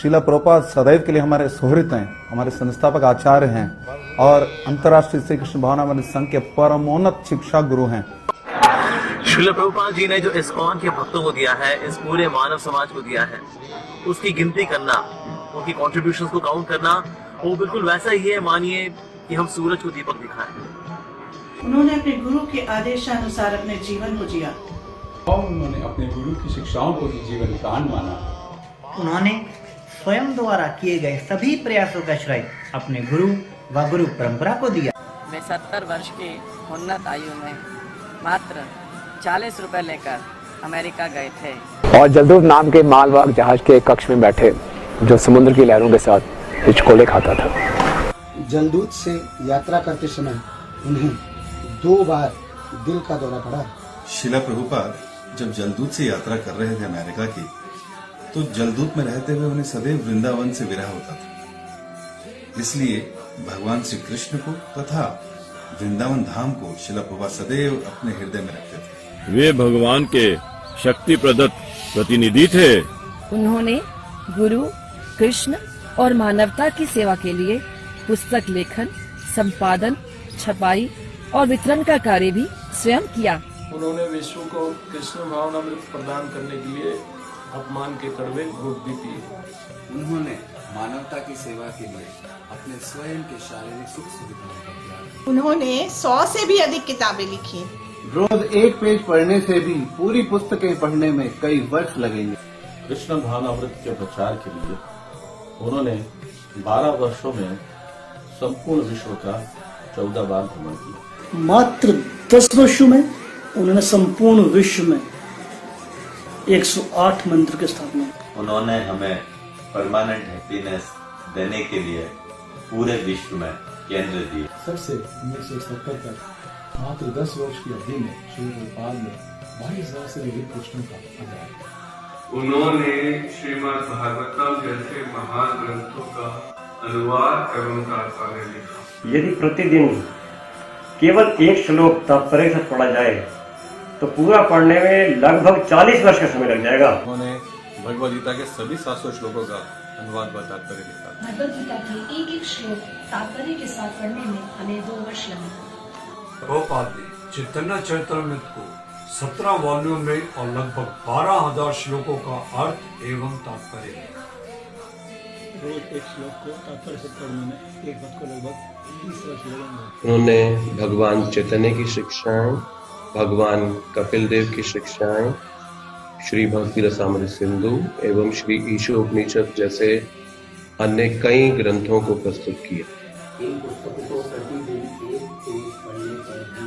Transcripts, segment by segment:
श्रीला प्रभुपाद सदैव के लिए हमारे सुहृद हैं, हमारे संस्थापक आचार्य हैं और अंतर्राष्ट्रीय श्री कृष्ण भावनामृत संघ के परमोन्नत शिक्षा गुरु हैं। श्रीला प्रभुपाद जी ने जो इस्कॉन के भक्तों को दिया है, इस पूरे मानव समाज को दिया है, उसकी गिनती करना, उनकी कॉन्ट्रीब्यूशंस को काउंट करना, वो बिल्कुल वैसा ही है मानिए कि हम सूरज को दीपक दिखाएं। उन्होंने अपने गुरु के आदेशानुसार अपने जीवन को जिया और उन्होंने अपने गुरु की शिक्षाओं को ही जीवन दान माना। उन्होंने स्वयं द्वारा किए गए सभी प्रयासों का श्रेय अपने गुरु व गुरु परंपरा को दिया। वे 70 वर्ष की उन्नत आयु में मात्र 40 रुपए लेकर अमेरिका गए थे और जलदूत नाम के मालवाहक जहाज के कक्ष में बैठे जो समुद्र की लहरों के साथ हिचकोले खाता था। जलदूत से यात्रा करते समय उन्हें 2 बार दिल का दौरा पड़ा। श्रीला प्रभुपाद जब जलदूत से यात्रा कर रहे थे अमेरिका की, तो जलदूत में रहते हुए उन्हें सदैव वृंदावन से विरह होता था। इसलिए भगवान श्री कृष्ण को तथा वृंदावन धाम को श्रीला प्रभुपाद सदैव अपने हृदय में रखते थे। वे भगवान के शक्ति प्रदत्त प्रतिनिधि थे। उन्होंने गुरु, कृष्ण और मानवता की सेवा के लिए पुस्तक लेखन, संपादन, छपाई और वितरण का कार्य भी स्वयं किया। उन्होंने विश्व को कृष्ण भावनामृत प्रदान करने के लिए अपमान के कड़वे घूंट भी पिए। उन्होंने मानवता की सेवा के लिए अपने स्वयं के शारीरिक सुख सुविधाओं का त्याग। उन्होंने 100 से भी अधिक किताबें लिखी। रोज एक पेज पढ़ने से भी पूरी पुस्तकें पढ़ने में कई वर्ष लगेंगे। कृष्ण भावनामृत के प्रचार के लिए उन्होंने 12 वर्षों में संपूर्ण विश्व का 14 बार भ्रमण किया। मात्र 10 वर्षों में उन्होंने संपूर्ण विश्व में 108 मंदिर की स्थापना। उन्होंने हमें परमानेंट हैप्पीनेस देने के लिए पूरे विश्व में केंद्र दिए। सबसे 1970 तक मात्र 10 वर्ष की अवधि में श्री प्रभुपाद ने 22,000 से अधिक पुस्तकों का अनुवाद। उन्होंने श्रीमद् भागवतम जैसे महान ग्रंथों का अनुवाद एवं तात्पर्य लिखा। यदि प्रतिदिन केवल एक श्लोक तात्पर्य से पढ़ा जाए तो पूरा पढ़ने में लगभग 40 वर्ष का समय लग जाएगा। उन्होंने भगवद गीता के सभी 700 श्लोकों का अनुवाद व तात्पर्य लिखा। भगवद गीता के एक श्लोक तात्पर्य के साथ पढ़ने में हमें 2 वर्ष लगे। प्रभुपाद ने चैतन्य चरितामृत को 17 वॉल्यूम में और लगभग 12,000 श्लोकों का अर्थ एवं तात्पर्य लिखा। रोज एक श्लोक को तात्पर्य से पढ़ने में एक वक्त को लगभग 20 वर्ष लगेंगे। उन्होंने भगवान चैतन्य की शिक्षाएं, भगवान कपिल देव की शिक्षाएं, श्री भक्ति रसामृत सिंधु एवं श्री ईशोपनिषद जैसे अन्य कई ग्रंथों को प्रस्तुत किया। इन पुस्तकों को प्रतिदिन एक पेज पढ़ने पर भी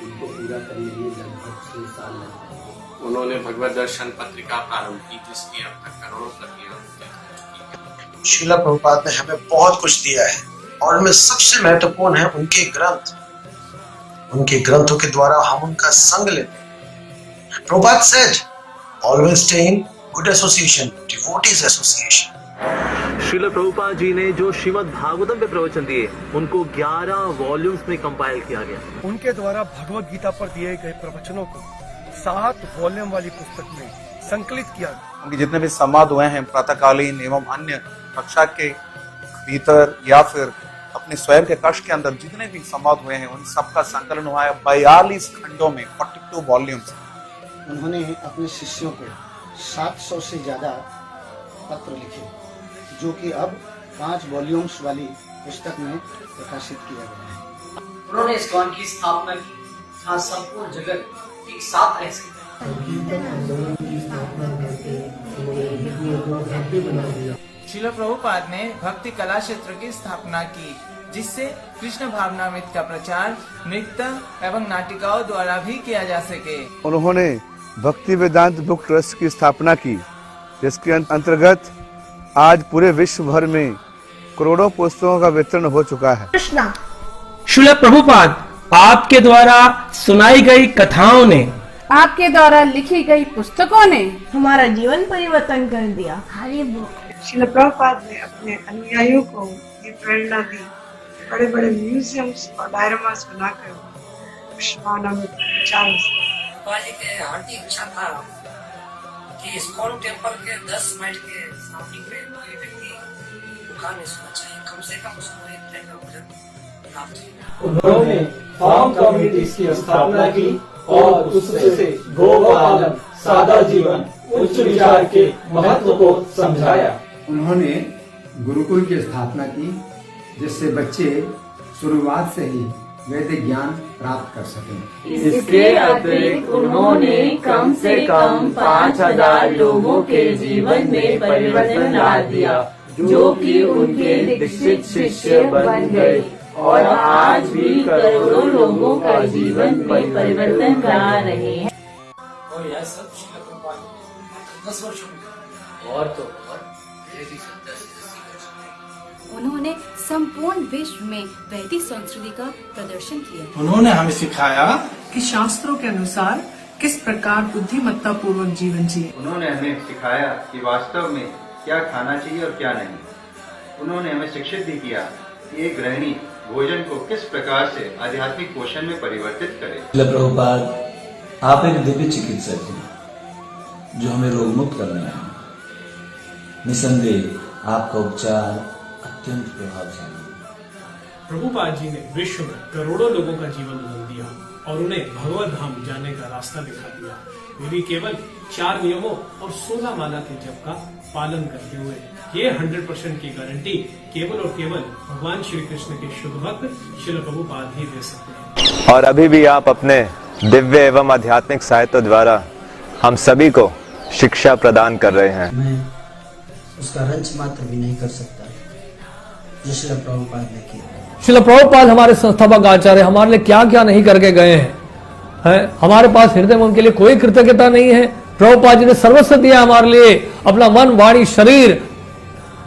उनको पूरा करने में लगभग 6 साल लगते हैं। उन्होंने भगवत दर्शन पत्रिका प्रारंभ की, जिसकी अब तक करोड़ों प्रतियां। श्रीला प्रभुपाद ने हमें बहुत कुछ दिया है और उनमें सबसे महत्वपूर्ण है उनके ग्रंथ। उनके ग्रंथों के द्वारा हम उनका संग लेते हैं। Prabhupada said, always stay in good association, devotees association. Srila Prabhupada ji ने जो श्रीमद् भागवतम पे प्रवचन दिए, उनको 11 वॉल्यूम्स में कंपाइल किया गया। उनके द्वारा भगवद गीता पर दिए गए प्रवचनों को 7 वॉल्यूम वाली पुस्तक में संकलित किया गया। उनके जितने भी संवाद हुए हैं प्रातःकालीन एवं अन्य कक्षा के भीतर या फिर अपने स्वयं के कक्ष के अंदर जितने भी संवाद हुए हैं, उन सबका संकलन हुआ है 42 खंडों में, 42 वॉल्यूम्स। उन्होंने अपने शिष्यों को 700 से ज्यादा पत्र लिखे, जो कि अब 5 वॉल्यूम्स वाली पुस्तक में प्रकाशित किया गया है। उन्होंने इस्कॉन की स्थापना की, जहाँ संपूर्ण जगत एक साथ रह सके। श्रीला प्रभुपाद ने भक्ति कला क्षेत्र की स्थापना की, जिससे कृष्ण भावनामृत का प्रचार नृत्य एवं नाटिकाओं द्वारा भी किया जा सके। उन्होंने भक्ति वेदांत बुक ट्रस्ट की स्थापना की, जिसके अंतर्गत आज पूरे विश्व भर में करोड़ों पुस्तकों का वितरण हो चुका है। श्रीला प्रभुपाद, आपके द्वारा सुनाई गई कथाओं ने, आपके द्वारा लिखी गई पुस्तकों ने हमारा जीवन परिवर्तन कर दिया। श्रीला प्रभुपाद ने अपने अनुयायियों को ये प्रेरणा दी, बड़े बड़े म्यूजियम्स और डायरामास बनाकर विश्व भावनामृत प्रचार। हार्दिक इच्छा था कि इस्कॉन टेम्पल के 10 माइल के सराउंडिंग में कोई व्यक्ति भूखा नहीं सोना चाहिए, कम से कम उसको एक टाइम का भोजन प्राप्त हो। उन्होंने फार्म कम्युनिटीज की स्थापना की और उससे गोपालन, सादा जीवन, उच्च विचार के महत्व को समझाया। उन्होंने गुरुकुल की स्थापना की जिससे बच्चे शुरुआत से ही वैदिक ज्ञान प्राप्त कर सकें। इसके अतिरिक्त उन्होंने कम से कम 5000 लोगों के जीवन में परिवर्तन ला दिया, जो कि उनके दीक्षित शिष्य बन गए और आज भी करोड़ों लोगों का जीवन में परिवर्तन ला रहे हैं। और यह सब श्रील प्रभुपाद ने 10 वर्षों में और तो और ये भी 70 से 80 वर्ष में उन्होंने संपूर्ण विश्व में वैदिक संस्कृति का प्रदर्शन किया। उन्होंने हमें सिखाया कि शास्त्रों के अनुसार किस प्रकार बुद्धिमत्ता पूर्वक जीवन जिए। उन्होंने हमें सिखाया कि वास्तव में क्या खाना चाहिए और क्या नहीं। उन्होंने हमें शिक्षित भी किया कि एक गृहिणी भोजन को किस प्रकार से आध्यात्मिक पोषण में परिवर्तित करे। प्रभुपाद, आप एक दिव्य चिकित्सक हैं जो हमें रोग मुक्त करने आए हैं। निसंदेह आपका उपचार अत्यंत प्रभावशाली है। प्रभुपाद जी ने विश्व में करोड़ों लोगों का जीवन बदल दिया और उन्हें भगवत धाम जाने का रास्ता दिखा दिया। वे भी केवल 4 नियमों और 16 माला के जप का पालन करते हुए ये 100% की गारंटी केवल और केवल भगवान श्री कृष्ण के शुद्ध भक्त श्रील प्रभुपाद ही दे सकते हैं। और अभी भी आप अपने दिव्य एवं आध्यात्मिक साहित्य द्वारा हम सभी को शिक्षा प्रदान कर रहे हैं। मैं उसका रंच मात्र भी नहीं कर सकता जो श्रील प्रभुपाद ने किया। श्रील प्रभुपाद हमारे संस्थापक आचार्य हमारे लिए क्या क्या नहीं करके गए हैं। हमारे पास हृदय में उनके लिए कोई कृतज्ञता नहीं है। प्रभुपाद जी ने सर्वस्व दिया हमारे लिए, अपना मन, वाणी, शरीर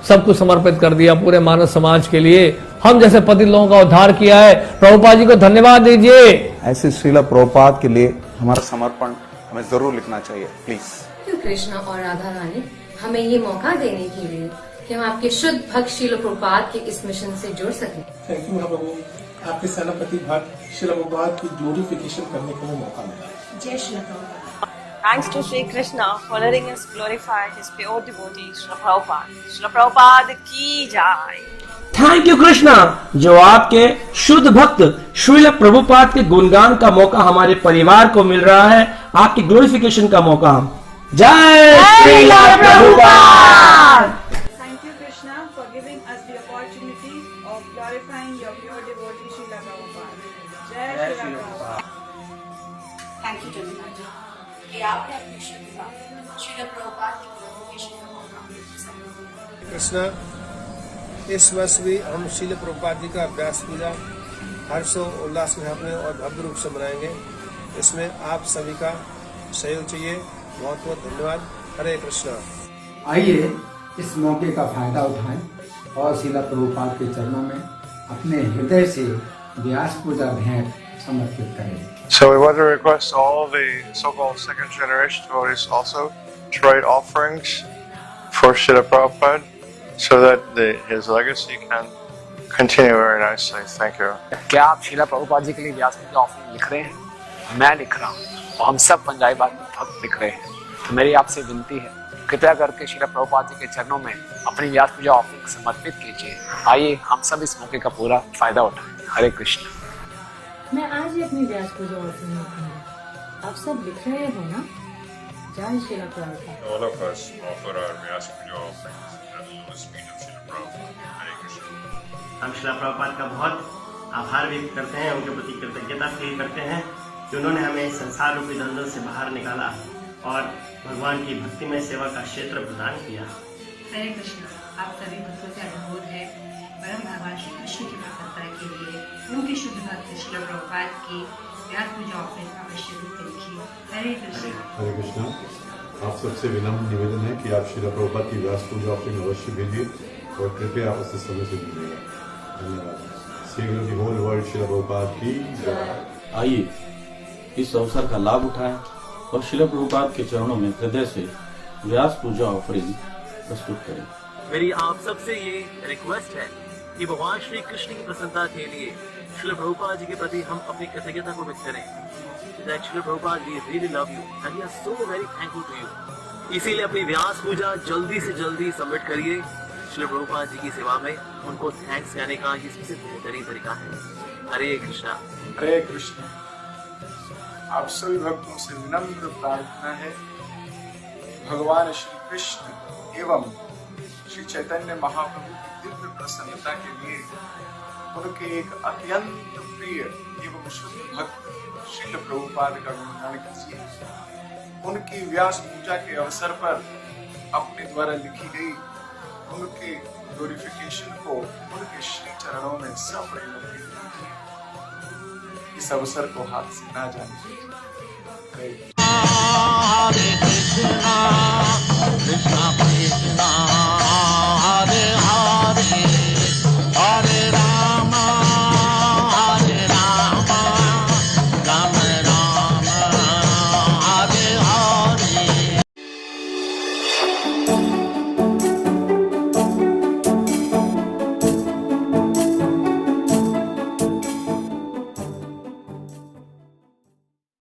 सब कुछ समर्पित कर दिया पूरे मानव समाज के लिए। हम जैसे पतित लोगों का उद्धार किया है। प्रभुपाद जी को धन्यवाद दीजिए। ऐसे श्रील प्रभुपाद के लिए हमारा समर्पण हमें जरूर लिखना चाहिए, प्लीज। कृष्णा और राधा रानी हमें ये मौका देने के लिए कि हम आपके शुद्ध भक्त श्रील प्रभुपाद के इस मिशन से जुड़ सकें। थैंक यू महाप्रभु, आपके सेनापति भक्त श्रील प्रभुपाद की ग्लोरिफिकेशन करने का मौका मिला। जय Shri Prabhupada. Thanks to Sri Krishna for letting us glorify his pure devotee Srila Prabhupada. Srila Prabhupada की जय। थैंक यू कृष्णा, जो आपके शुद्ध भक्त श्रील प्रभुपाद के गुणगान का मौका हमारे परिवार को मिल रहा है, आपकी ग्लोरिफिकेशन का मौका। जय Srila Prabhupada. Thank you Krishna for giving us the opportunity of glorifying your pure devotee Srila Prabhupada. जय श्री प्रभुपाद। थैंक यू जगन्नाथ जी कि आपने अपने शुद्ध भक्त श्रील प्रभुपाद की ग्लोरिफिकेशन का मौका। कृष्णा, इस वर्ष भी हम श्रील प्रभुपाद जी का व्यास पूजा हर्षो उल्लास में अपने और भव्य रूप से मनाएंगे। इसमें आप सभी का सहयोग चाहिए। बहुत बहुत धन्यवाद। हरे कृष्णा। आइए इस मौके का फायदा उठाएं और श्रील प्रभुपाद के चरणों में अपने हृदय से व्यास पूजा भेंट समर्पित करें। So we want to request all the so-called second generation devotees also to write offerings for Srila Prabhupada so that his legacy can continue very nicely. Thank you. क्या आप श्रील प्रभुपाद जी के लिए व्यास पूजा ऑफरिंग लिख रहे हैं? मैं लिख रहा हूँ और हम सब पंजाबी भक्त लिख रहे हैं। तो मेरी आपसे विनती है, कृपया करके श्रील प्रभुपाद जी के चरणों में अपनी व्यास पूजा ऑफरिंग समर्पित कीजिए। आइए हम सब इस मौके का पूरा फायदा उठाएं। हरे कृष्ण। मैं आज ही अपनी व्यास पूजा ऑफरिंग लिखूंगा। आप सब लिख रहे हो ना? जय Shri Prabhupada. All of us offer our Vyas Puja offerings at the lotus feet of Srila Prabhupada. Hare Krishna. हम श्रील प्रभुपाद का बहुत आभार व्यक्त करते हैं, उनके प्रति कृतज्ञता फील करते हैं कि उन्होंने हमें संसार रूपी दलदल से बाहर निकाला और भगवान की भक्तिमय सेवा का क्षेत्र प्रदान किया। हरे कृष्ण। आप सभी भक्तों से अनुरोध है परम भगवान श्री कृष्ण की प्रसन्नता के लिए उनके शुद्ध भक्त श्रील प्रभुपाद की व्यास पूजा ऑफरिंग अवश्य रूप से लिखिए। हरे कृष्ण। हरे कृष्णा। आप सबसे विनम्र निवेदन है कि आप श्रील प्रभुपाद की व्यास पूजा ऑफरिंग अवश्य भेजिए और कृपया उस समय से जुड़िएगा। धन्यवाद। सीगल the whole world Srila Prabhupada की जय। आइए इस अवसर का लाभ उठाएं और श्रील प्रभुपाद के चरणों में हृदय से व्यास पूजा ऑफरिंग प्रस्तुत करें। मेरी आप सबसे ये रिक्वेस्ट है कि भगवान श्री कृष्ण की प्रसन्नता के लिए श्रील प्रभुपाद जी के प्रति हम अपनी कृतज्ञता को व्यक्त करें। That Srila Prabhupada, we really love you and we are so very thankful to you. इसीलिए अपनी व्यास पूजा जल्दी से जल्दी सबमिट करिए। श्रील प्रभुपाद जी की सेवा में उनको थैंक्स कहने का ये सबसे बेहतरीन तरीका है। हरे कृष्णा। हरे कृष्ण। आप सभी भक्तों से विनम्र प्रार्थना है, भगवान श्री कृष्ण एवं श्री चैतन्य महाप्रभु की दिव्य प्रसन्नता के लिए उनके एक अत्यंत प्रिय एवं शुद्ध भक्त श्रील प्रभुपाद का गुणगान कीजिए। उनकी व्यास पूजा के अवसर पर अपने द्वारा लिखी गई उनके ग्लोरिफिकेशन को उनके श्री चरणों में सप्रेम कीजिए। इस अवसर को हाथ से ना जाने दीजिए। हरे कृष्णा।